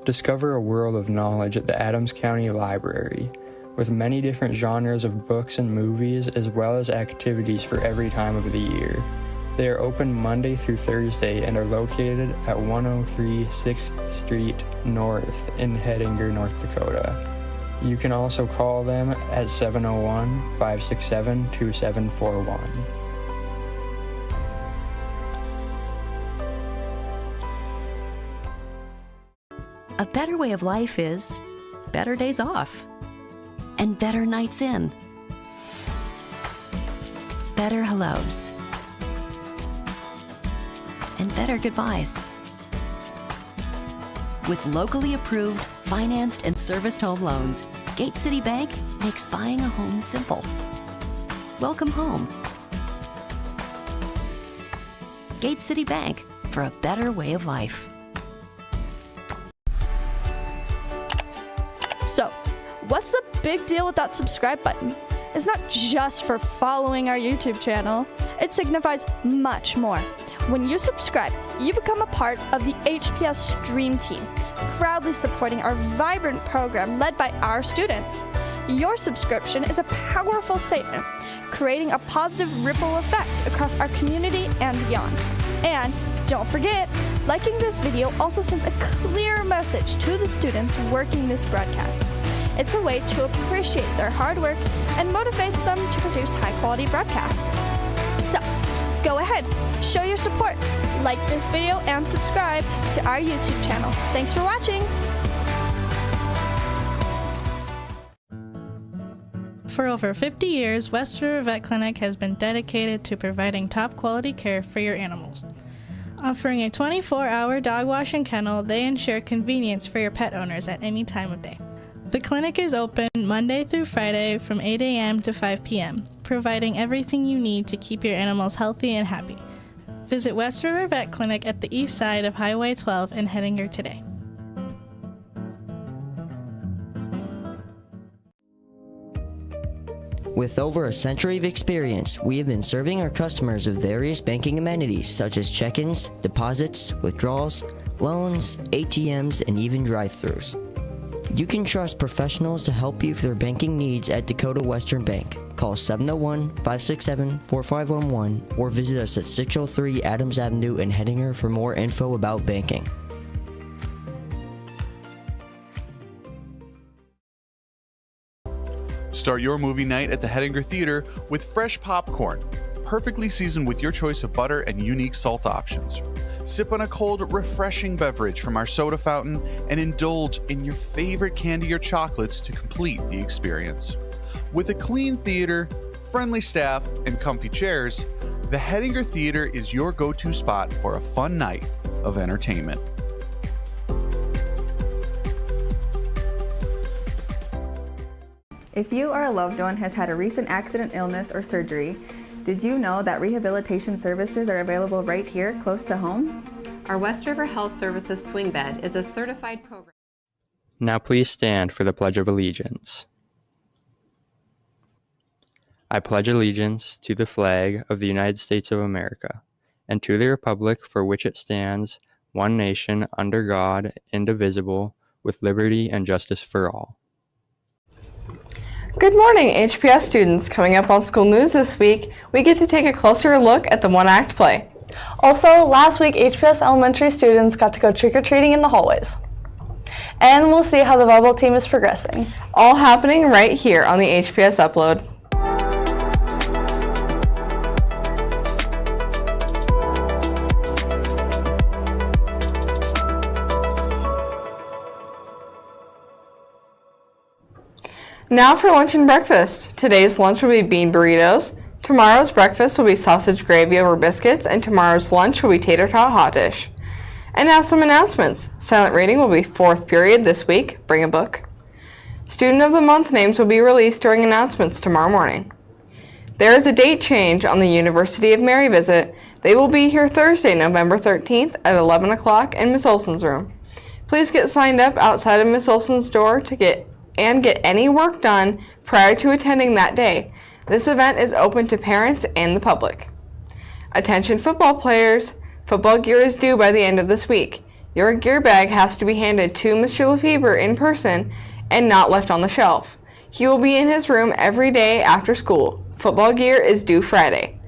Discover a world of knowledge at the Adams County Library, with many different genres of books and movies, as well as activities for every time of the year. They are open Monday through Thursday and are located at 103 6th Street North in Hettinger, North Dakota. You can also call them at 701-567-2741. A better way of life is better days off and better nights in. Better hellos and better goodbyes. With locally approved, financed, and serviced home loans, Gate City Bank makes buying a home simple. Welcome home. Gate City Bank, for a better way of life. So, what's the big deal with that subscribe button? It's not just for following our YouTube channel. It signifies much more. When you subscribe, you become a part of the HPS Stream Team, proudly supporting our vibrant program led by our students. Your subscription is a powerful statement, creating a positive ripple effect across our community and beyond. And don't forget, liking this video also sends a clear message to the students working this broadcast. It's a way to appreciate their hard work and motivates them to produce high-quality broadcasts. So, go ahead, show your support, like this video, and subscribe to our YouTube channel. Thanks for watching! For over 50 years, West River Vet Clinic has been dedicated to providing top-quality care for your animals. Offering a 24-hour dog wash and kennel, they ensure convenience for your pet owners at any time of day. The clinic is open Monday through Friday from 8 a.m. to 5 p.m., providing everything you need to keep your animals healthy and happy. Visit West River Vet Clinic at the east side of Highway 12 in Hettinger today. With over a century of experience, we have been serving our customers with various banking amenities such as check-ins, deposits, withdrawals, loans, ATMs, and even drive-thrus. You can trust professionals to help you with your banking needs at Dakota Western Bank. Call 701-567-4511 or visit us at 603 Adams Avenue in Hettinger for more info about banking. Start your movie night at the Hettinger Theater with fresh popcorn, perfectly seasoned with your choice of butter and unique salt options. Sip on a cold, refreshing beverage from our soda fountain and indulge in your favorite candy or chocolates to complete the experience. With a clean theater, friendly staff, and comfy chairs, the Hettinger Theater is your go-to spot for a fun night of entertainment. If you or a loved one has had a recent accident, illness, or surgery, did you know that rehabilitation services are available right here, close to home? Our West River Health Services Swing Bed is a certified program. Now please stand for the Pledge of Allegiance. I pledge allegiance to the flag of the United States of America, and to the republic for which it stands, one nation, under God, indivisible, with liberty and justice for all. Good morning, HPS students. Coming up on school news this week, we get to take a closer look at the one-act play. Also, last week, HPS elementary students got to go trick-or-treating in the hallways. And we'll see how the volleyball team is progressing. All happening right here on the HPS Upload. Now for lunch and breakfast. Today's lunch will be bean burritos. Tomorrow's breakfast will be sausage gravy over biscuits, and tomorrow's lunch will be tater tot hot dish. And now some announcements. Silent reading will be 4th period this week. Bring a book. Student of the Month names will be released during announcements tomorrow morning. There is a date change on the University of Mary visit. They will be here Thursday, November 13th at 11 o'clock in Miss Olson's room. Please get signed up outside of Miss Olson's door to get any work done prior to attending that day. This event is open to parents and the public. Attention football players, football gear is due by the end of this week. Your gear bag has to be handed to Mr. Lefebvre in person and not left on the shelf. He will be in his room every day after school. Football gear is due Friday.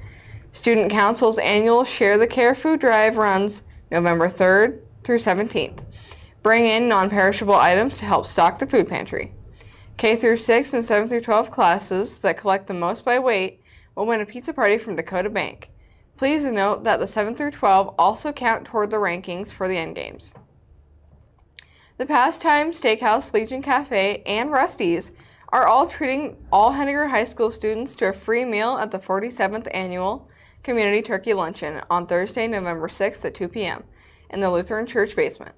Student Council's annual Share the Care food drive runs November 3rd through 17th. Bring in non-perishable items to help stock the food pantry. K through 6 and 7 through 12 classes that collect the most by weight will win a pizza party from Dakota Bank. Please note that the 7 through 12 also count toward the rankings for the end games. The Pastime Steakhouse, Legion Cafe, and Rusty's are all treating all Hettinger High School students to a free meal at the 47th Annual Community Turkey Luncheon on Thursday, November 6th at 2 p.m. in the Lutheran Church basement.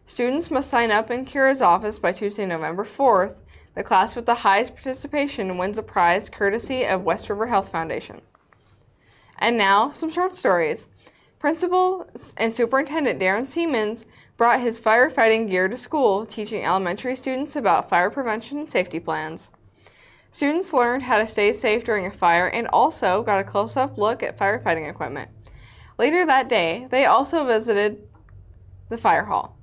Students must sign up in Kira's office by Tuesday, November 4th. The class with the highest participation wins a prize courtesy of West River Health Foundation. And now, some short stories. Principal and Superintendent Darren Siemens brought his firefighting gear to school, teaching elementary students about fire prevention and safety plans. Students learned how to stay safe during a fire and also got a close-up look at firefighting equipment. Later that day, they also visited the fire hall.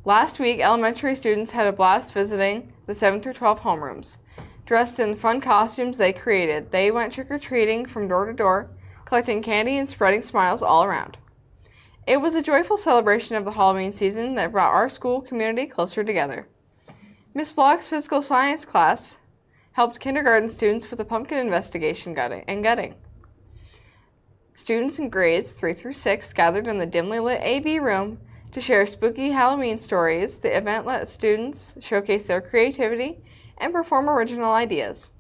Last week, elementary students had a blast visiting the 7 through 12 homerooms. Dressed in fun costumes they created, they went trick-or-treating from door to door, collecting candy and spreading smiles all around. It was a joyful celebration of the Halloween season that brought our school community closer together. Miss Block's physical science class helped kindergarten students with a pumpkin investigation and gutting. Students in grades 3 through 6 gathered in the dimly lit AV room to share spooky Halloween stories. The event let students showcase their creativity and perform original ideas.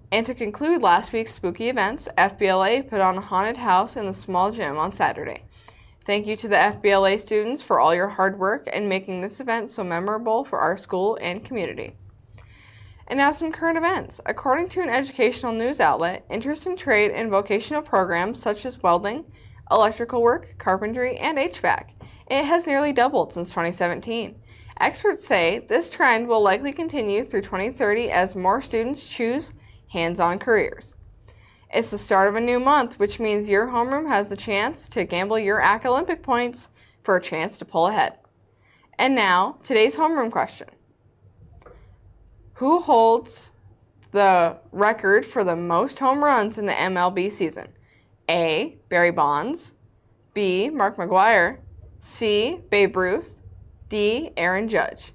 And to conclude last week's spooky events, FBLA put on a haunted house in the small gym on Saturday. Thank you to the FBLA students for all your hard work and making this event so memorable for our school and community. And now some current events. According to an educational news outlet, interest in trade and vocational programs such as welding, electrical work, carpentry, and HVAC. It has nearly doubled since 2017. Experts say this trend will likely continue through 2030 as more students choose hands-on careers. It's the start of a new month, which means your homeroom has the chance to gamble your AC Olympic points for a chance to pull ahead. And now, today's homeroom question. Who holds the record for the most home runs in the MLB season? A. Barry Bonds, B. Mark McGwire, C. Babe Ruth, D. Aaron Judge.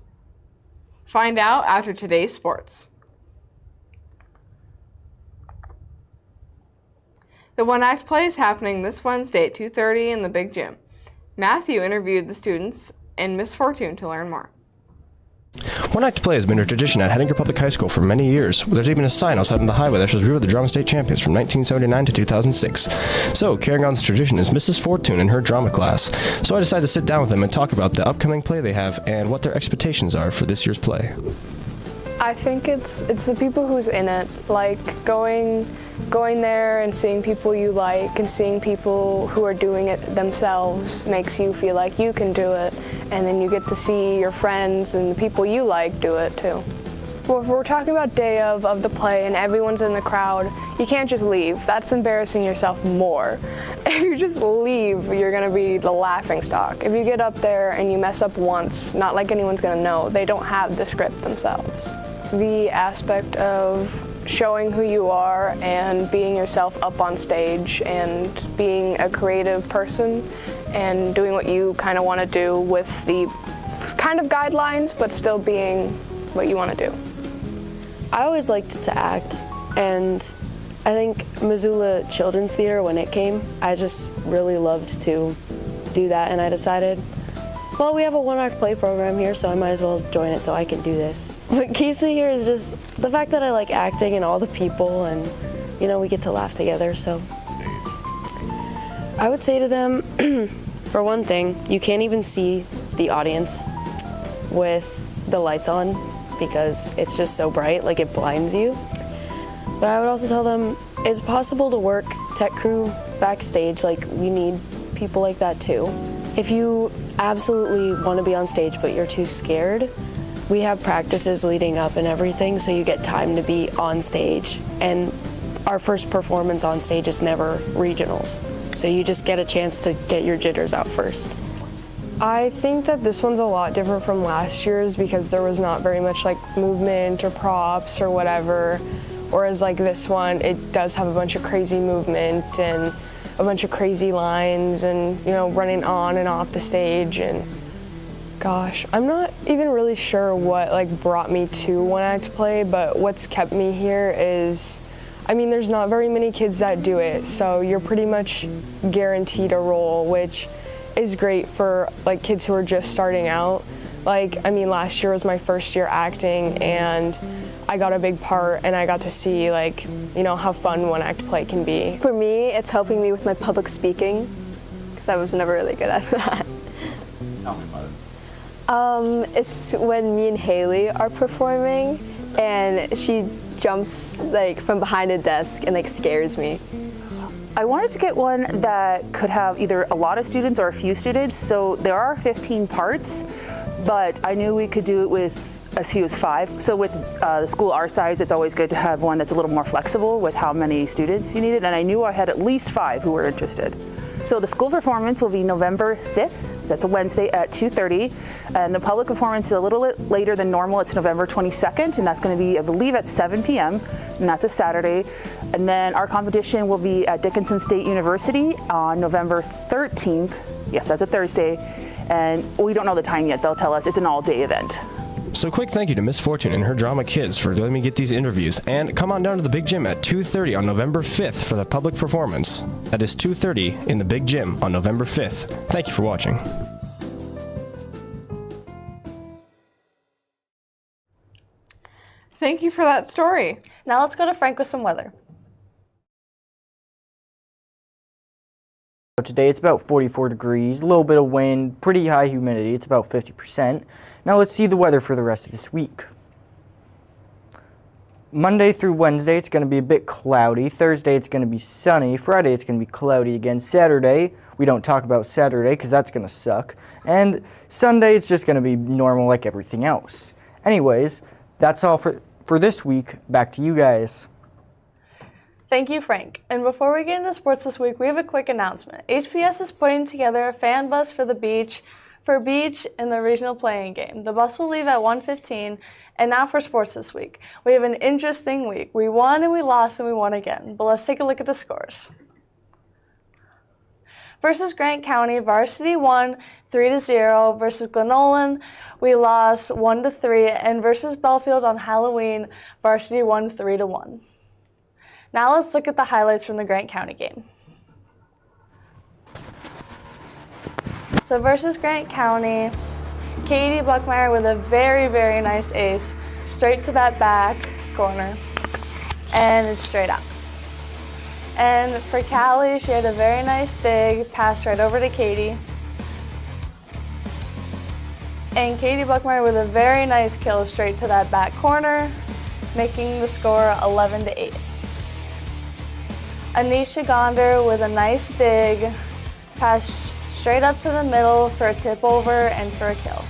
Find out after today's sports. The one-act play is happening this Wednesday at 2:30 in the Big Gym. Matthew interviewed the students and Miss Fortune to learn more. One-act play has been a tradition at Hettinger Public High School for many years. There's even a sign outside on the highway that shows we were the drama state champions from 1979 to 2006. So, carrying on this tradition is Mrs. Fortune and her drama class. So I decided to sit down with them and talk about the upcoming play they have and what their expectations are for this year's play. I think it's the people who's in it, like going there and seeing people you like and seeing people who are doing it themselves makes you feel like you can do it, and then you get to see your friends and the people you like do it too. Well, if we're talking about day of the play and everyone's in the crowd, you can't just leave. That's embarrassing yourself more. If you just leave, you're gonna be the laughing stock. If you get up there and you mess up once, not like anyone's gonna know. They don't have the script themselves. The aspect of showing who you are and being yourself up on stage and being a creative person and doing what you kind of want to do with the kind of guidelines, but still being what you want to do. I always liked to act, and I think Missoula Children's Theater, when it came, I just really loved to do that, and I decided, well, we have a one-act play program here, so I might as well join it so I can do this. What keeps me here is just the fact that I like acting and all the people, and, you know, we get to laugh together, so. I would say to them, for one thing, you can't even see the audience with the lights on because it's just so bright, like it blinds you. But I would also tell them, it's possible to work tech crew backstage, like we need people like that too. If you absolutely want to be on stage but you're too scared, we have practices leading up and everything, so you get time to be on stage. And our first performance on stage is never regionals. So you just get a chance to get your jitters out first. I think that this one's a lot different from last year's because there was not very much like movement or props or whatever. Whereas like this one, it does have a bunch of crazy movement and a bunch of crazy lines and, you know, running on and off the stage. And gosh, I'm not even really sure what like brought me to one act play, but what's kept me here is, I mean, there's not very many kids that do it, so you're pretty much guaranteed a role, which is great for like kids who are just starting out. Like, I mean, last year was my first year acting and I got a big part and I got to see like, you know, how fun one act play can be. For me, it's helping me with my public speaking because I was never really good at that. Tell me about it. It's when me and Haley are performing and she jumps like from behind a desk and like scares me. I wanted to get one that could have either a lot of students or a few students. So there are 15 parts, but I knew we could do it with as few as 5. So with the school our size, it's always good to have one that's a little more flexible with how many students you needed. And I knew I had at least 5 who were interested. So the school performance will be November 5th. That's a Wednesday at 2:30. And the public performance is a little bit later than normal. It's November 22nd, and that's going to be, I believe, at 7 p.m., and that's a Saturday. And then our competition will be at Dickinson State University on November 13th. Yes, that's a Thursday. And we don't know the time yet. They'll tell us. It's an all-day event. So quick thank you to Miss Fortune and her drama kids for letting me get these interviews. And come on down to the Big Gym at 2:30 on November 5th for the public performance. That is 2:30 in the Big Gym on November 5th. Thank you for watching. Thank you for that story. Now let's go to Frank with some weather. Today it's about 44 degrees, a little bit of wind, pretty high humidity, it's about 50%. Now let's see the weather for the rest of this week. Monday through Wednesday it's going to be a bit cloudy, Thursday it's going to be sunny, Friday it's going to be cloudy again, Saturday, we don't talk about Saturday because that's going to suck, and Sunday it's just going to be normal like everything else. Anyways, that's all for this week, back to you guys. Thank you, Frank. And before we get into sports this week, we have a quick announcement. HPS is putting together a fan bus for the beach in the regional playing game. The bus will leave at 1:15. And now for sports this week. We have an interesting week. We won and we lost and we won again. But let's take a look at the scores. Versus Grant County, varsity won 3-0. Versus Glenolan, we lost 1-3. And versus Belfield on Halloween, varsity won 3-1. Now let's look at the highlights from the Grant County game. So versus Grant County, Katie Buckmeyer with a very, very nice ace, straight to that back corner, and it's straight up. And for Callie, she had a very nice dig, passed right over to Katie. And Katie Buckmeyer with a very nice kill straight to that back corner, making the score 11-8. Anisha Gonder with a nice dig, passed straight up to the middle for a tip over and for a kill.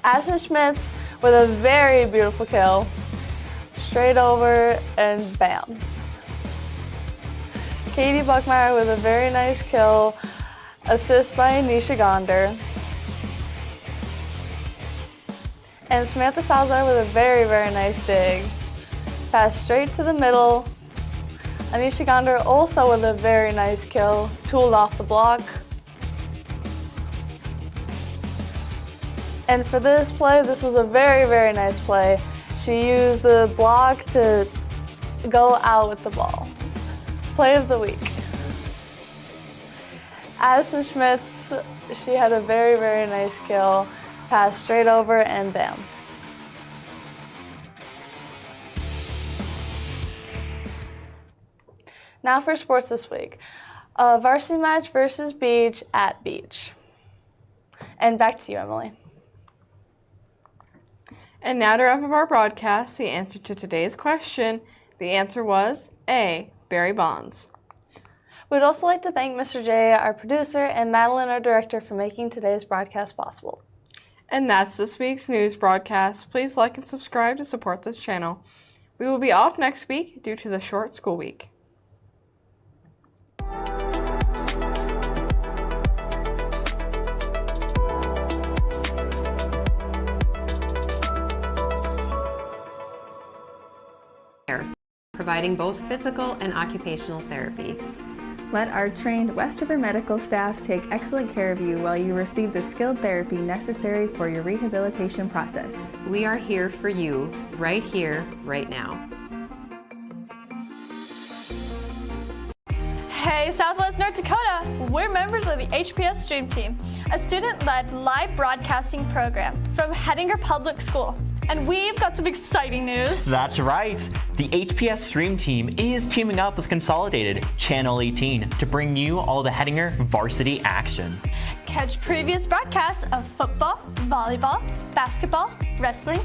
Addison Schmitz with a very beautiful kill, straight over and bam. Katie Buckmeyer with a very nice kill, assist by Anisha Gonder. And Samantha Salazar with a very, very nice dig, passed straight to the middle. Anisha Gonder also with a very nice kill, tooled off the block. And for this play, this was a very, very nice play. She used the block to go out with the ball. Play of the week. Addison Schmitz, she had a very, very nice kill, passed straight over and bam. Now for sports this week. Varsity match versus Beach at Beach. And back to you, Emily. And now to wrap up our broadcast, the answer to today's question, the answer was A, Barry Bonds. We'd also like to thank Mr. J, our producer, and Madeline, our director, for making today's broadcast possible. And that's this week's news broadcast. Please like and subscribe to support this channel. We will be off next week due to the short school week. providing both physical and occupational therapy. Let our trained West River medical staff take excellent care of you while you receive the skilled therapy necessary for your rehabilitation process. We are here for you, right here, right now. Hey, Southwest North Dakota! We're members of the HPS Stream Team, a student-led live broadcasting program from Hettinger Public School. And we've got some exciting news. That's right. The HPS Stream Team is teaming up with Consolidated Channel 18 to bring you all the Hettinger varsity action. Catch previous broadcasts of football, volleyball, basketball, wrestling,